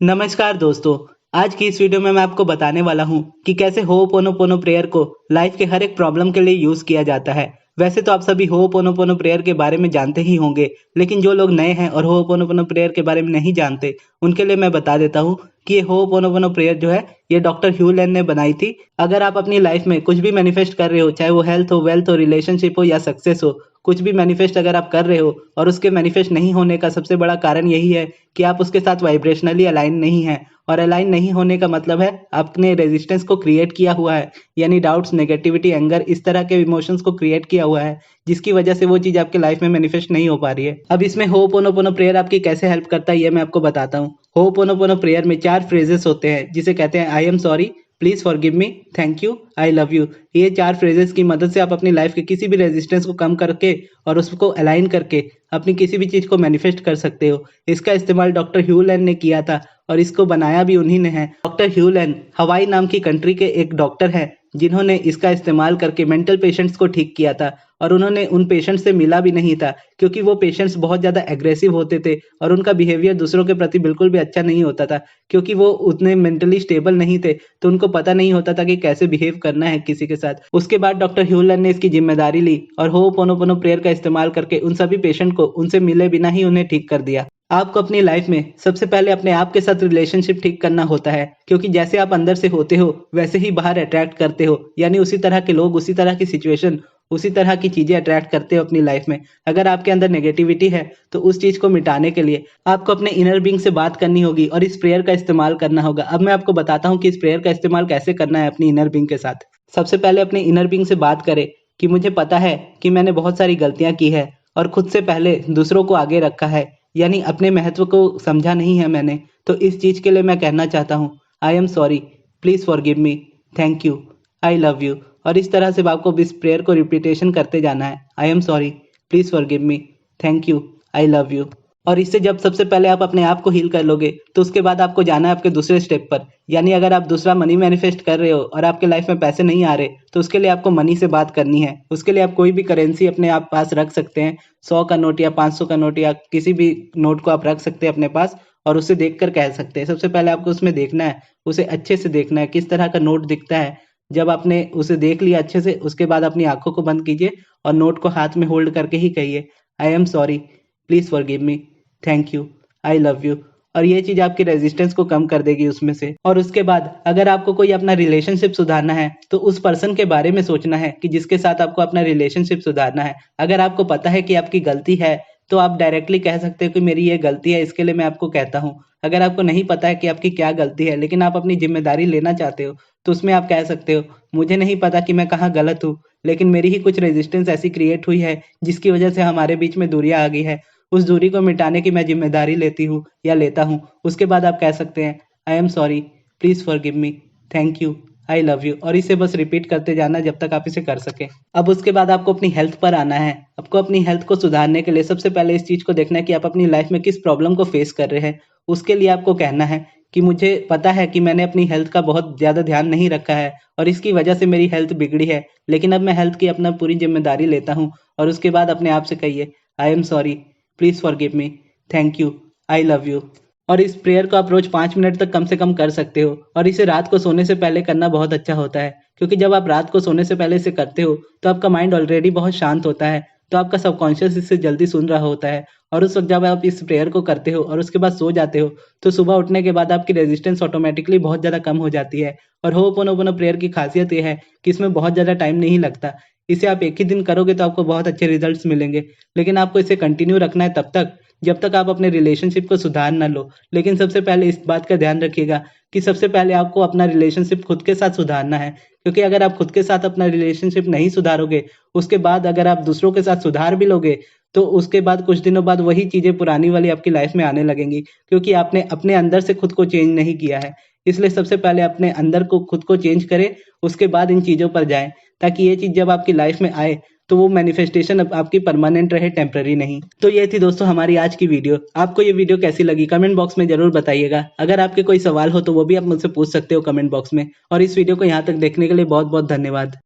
नमस्कार दोस्तों। आज की इस वीडियो में मैं आपको बताने वाला हूं कि कैसे होओपोनोपोनो प्रेयर को लाइफ के हर एक प्रॉब्लम के लिए यूज किया जाता है। वैसे तो आप सभी होओपोनोपोनो प्रेयर के बारे में जानते ही होंगे, लेकिन जो लोग नए हैं और होओपोनोपोनो प्रेयर के बारे में नहीं जानते, उनके लिए मैं बता देता हूं कि ये होओपोनोपोनो प्रेयर जो है ये डॉक्टर ह्यू लेन ने बनाई थी। अगर आप अपनी लाइफ में कुछ भी मैनिफेस्ट कर रहे हो, चाहे वो हेल्थ हो, वेल्थ हो, रिलेशनशिप हो या सक्सेस हो, कुछ भी मैनिफेस्ट अगर आप कर रहे हो और उसके मैनिफेस्ट नहीं होने का सबसे बड़ा कारण यही है कि आप उसके साथ वाइब्रेशनली अलाइन नहीं हैं। और अलाइन नहीं होने का मतलब है आपने रेजिस्टेंस को क्रिएट किया हुआ है, यानी डाउट्स, नेगेटिविटी, एंगर, इस तरह के इमोशंस को क्रिएट किया हुआ है, जिसकी वजह से वो चीज़ आपके लाइफ में मैनिफेस्ट नहीं हो पा रही है। अब इसमें होओपोनोपोनो प्रेयर आपकी कैसे हेल्प करता है ये मैं आपको बताता हूँ। होओपोनोपोनो प्रेयर में 4 फ्रेजेस होते हैं जिसे कहते हैं I am sorry, please forgive me, thank you, I love you. ये 4 फ्रेजेस की मदद से आप अपनी लाइफ के किसी भी रेजिस्टेंस को कम करके और उसको अलाइन करके अपनी किसी भी चीज को मैनिफेस्ट कर सकते हो। इसका इस्तेमाल डॉक्टर ह्यू लेन ने किया था और इसको बनाया भी उन्हीं ने है। डॉक्टर ह्यू लेन हवाई नाम की कंट्री के एक डॉक्टर हैं जिन्होंने इसका इस्तेमाल करके मेंटल पेशेंट्स को ठीक किया था। और उन्होंने उन पेशेंट्स से मिला भी नहीं था क्योंकि वो पेशेंट्स बहुत ज़्यादा एग्रेसिव होते थे और उनका बिहेवियर दूसरों के प्रति बिल्कुल भी अच्छा नहीं होता था, क्योंकि वो उतने मेंटली स्टेबल नहीं थे, तो उनको पता नहीं होता था कि कैसे बिहेव करना है किसी के साथ। उसके बाद डॉक्टर ह्यू लेन ने इसकी जिम्मेदारी ली और होओपोनोपोनो प्रेयर का इस्तेमाल करके उन सभी पेशेंट को उनसे मिले बिना ही उन्हें ठीक कर दिया। आपको अपनी लाइफ में सबसे पहले अपने आप के साथ रिलेशनशिप ठीक करना होता है, क्योंकि जैसे आप अंदर से होते हो वैसे ही बाहर अट्रैक्ट करते हो, यानी उसी तरह के लोग, उसी तरह की सिचुएशन, उसी तरह की चीजें अट्रैक्ट करते हो अपनी लाइफ में। अगर आपके अंदर नेगेटिविटी है तो उस चीज को मिटाने के लिए आपको अपने इनर बीइंग से बात करनी होगी और इस प्रेयर का इस्तेमाल करना होगा। अब मैं आपको बताता हूँ कि इस प्रेयर का इस्तेमाल कैसे करना है अपनी इनर बीइंग के साथ। सबसे पहले अपने इनर बीइंग से बात करें कि मुझे पता है कि मैंने बहुत सारी गलतियां की है और खुद से पहले दूसरों को आगे रखा है, यानी अपने महत्व को समझा नहीं है मैंने। तो इस चीज के लिए मैं कहना चाहता हूँ I am sorry, please forgive me, thank you, I love you. और इस तरह से आपको इस प्रेयर को रिपीटेशन करते जाना है। I am sorry, please forgive me, thank you, I love you. और इससे जब सबसे पहले आप अपने आप को हील कर लोगे तो उसके बाद आपको जाना है आपके दूसरे स्टेप पर, यानी अगर आप दूसरा मनी मैनिफेस्ट कर रहे हो और आपके लाइफ में पैसे नहीं आ रहे तो उसके लिए आपको मनी से बात करनी है। उसके लिए आप कोई भी करेंसी अपने आप पास रख सकते हैं, 100 का नोट या 500 का नोट या किसी भी नोट को आप रख सकते हैं अपने पास और उसे देख कर कह सकते हैं। सबसे पहले आपको उसमें देखना है, उसे अच्छे से देखना है किस तरह का नोट दिखता है। जब आपने उसे देख लिया अच्छे से, उसके बाद अपनी आंखों को बंद कीजिए और नोट को हाथ में होल्ड करके ही कहिए I am sorry, please forgive me, thank you, I love you. और ये चीज आपकी रेजिस्टेंस को कम कर देगी उसमें से। और उसके बाद अगर आपको कोई अपना रिलेशनशिप सुधारना है तो उस पर्सन के बारे में सोचना है कि जिसके साथ आपको अपना रिलेशनशिप सुधारना है। अगर आपको पता है कि आपकी गलती है तो आप डायरेक्टली कह सकते हो कि मेरी ये गलती है, इसके लिए मैं आपको कहता हूँ। अगर आपको नहीं पता है कि आपकी क्या गलती है लेकिन आप अपनी जिम्मेदारी लेना चाहते हो तो उसमें आप कह सकते हो मुझे नहीं पता कि मैं कहाँ गलत हूँ, लेकिन मेरी ही कुछ रेजिस्टेंस ऐसी क्रिएट हुई है जिसकी वजह से हमारे बीच में दूरियां आ गई है। उस दूरी को मिटाने की मैं जिम्मेदारी लेती हूँ या लेता हूँ। उसके बाद आप कह सकते हैं I am sorry, please forgive me, thank you, I love you. और इसे बस रिपीट करते जाना जब तक आप इसे कर सके। अब उसके बाद आपको अपनी हेल्थ पर आना है। आपको अपनी हेल्थ को सुधारने के लिए सबसे पहले इस चीज को देखना है कि आप अपनी लाइफ में किस प्रॉब्लम को फेस कर रहे हैं। उसके लिए आपको कहना है कि मुझे पता है कि मैंने अपनी हेल्थ का बहुत ज्यादा ध्यान नहीं रखा है और इसकी वजह से मेरी हेल्थ बिगड़ी है, लेकिन अब मैं हेल्थ की अपना पूरी जिम्मेदारी लेता हूँ। और उसके बाद अपने आप से कहिए I am sorry, please forgive me, thank you, I love you. और इस प्रेयर को आप रोज 5 मिनट तक कम से कम कर सकते हो। और इसे रात को सोने से पहले करना बहुत अच्छा होता है, क्योंकि जब आप रात को सोने से पहले इसे करते हो तो आपका माइंड ऑलरेडी बहुत शांत होता है, तो आपका सबकॉन्शियस इससे जल्दी सुन रहा होता है। और उस वक्त जब आप इस प्रेयर को करते हो और उसके बाद सो जाते हो तो सुबह उठने के बाद आपकी रेजिस्टेंस ऑटोमेटिकली बहुत ज़्यादा कम हो जाती है। और होओपोनोपोनो प्रेयर की खासियत यह है कि इसमें बहुत ज़्यादा टाइम नहीं लगता। इसे आप एक ही दिन करोगे तो आपको बहुत अच्छे रिजल्ट्स मिलेंगे, लेकिन आपको इसे कंटिन्यू रखना है तब तक जब तक आप अपने रिलेशनशिप को सुधार ना लो। लेकिन सबसे पहले इस बात का ध्यान रखिएगा कि सबसे पहले आपको अपना रिलेशनशिप खुद के साथ सुधारना है, क्योंकि अगर आप खुद के साथ अपना रिलेशनशिप नहीं सुधारोगे, उसके बाद अगर आप दूसरों के साथ सुधार भी लोगे तो उसके बाद कुछ दिनों बाद वही चीजें पुरानी वाली आपकी लाइफ में आने लगेंगी, क्योंकि आपने अपने अंदर से खुद को चेंज नहीं किया है। इसलिए सबसे पहले अपने अंदर को, खुद को चेंज करें, उसके बाद इन चीजों पर जाएं, ताकि ये चीज जब आपकी लाइफ में आए तो वो मैनिफेस्टेशन अब आपकी परमानेंट रहे, टेम्पररी नहीं। तो ये थी दोस्तों हमारी आज की वीडियो। आपको ये वीडियो कैसी लगी कमेंट बॉक्स में जरूर बताइएगा। अगर आपके कोई सवाल हो तो वो भी आप मुझसे पूछ सकते हो कमेंट बॉक्स में। और इस वीडियो को यहाँ तक देखने के लिए बहुत बहुत धन्यवाद।